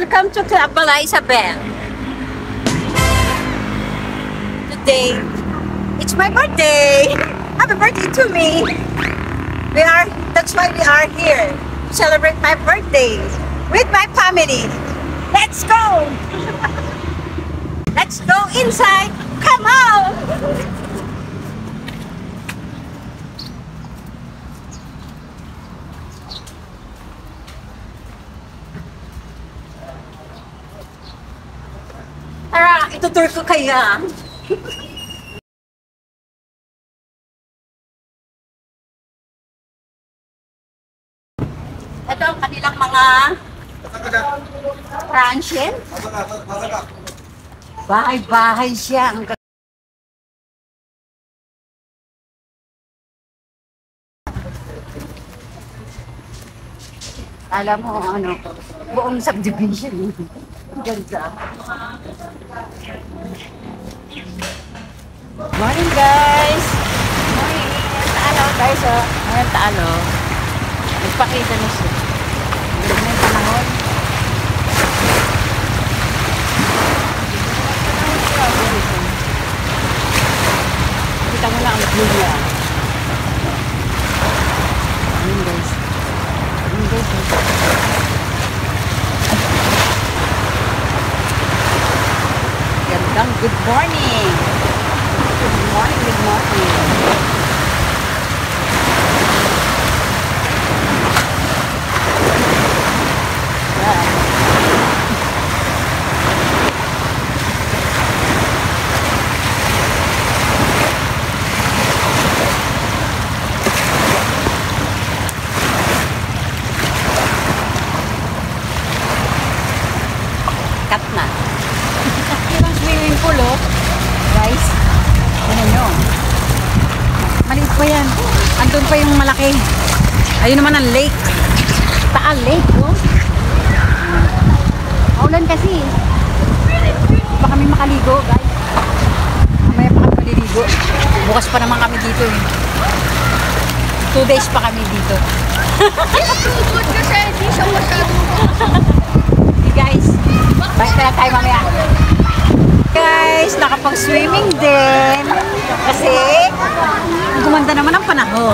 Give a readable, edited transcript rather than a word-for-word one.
Welcome to Club Bala Isabel. Today, it's my birthday. Happy birthday to me. That's why we are here to celebrate my birthday with my family. Let's go. Let's go inside. Come on. Tara, itutur ko kaya. Ito ang kanilang mga transient. Bahay-bahay siya. Alam mo, ano, buong subdivision. Ganda. Morning, guys! Morning! Taalo, guys, oh. Ayan, taalo. Nagpakita na siya. Ganda na yung panahon. Kita mo na ang view niya. Ayan, guys. Ayan, guys, Gandang good morning! Good morning, good morning! Cut na. Yung swimming pool, oh. Guys, ano nyo? Maliit pa yan. Andun pa yung malaki. Ayun naman ang lake. Taal Lake, oh. Maulan kasi. Baka kami makaligo, guys. Mamaya pa kami maliligo. Bukas pa naman kami dito, eh. 2 days pa kami dito. Tugod kasi hindi siya masyadong Hey, guys. Balik na lang tayo mamaya. Guys, nakapag-swimming din. Kasi, gumanda naman ang panahon.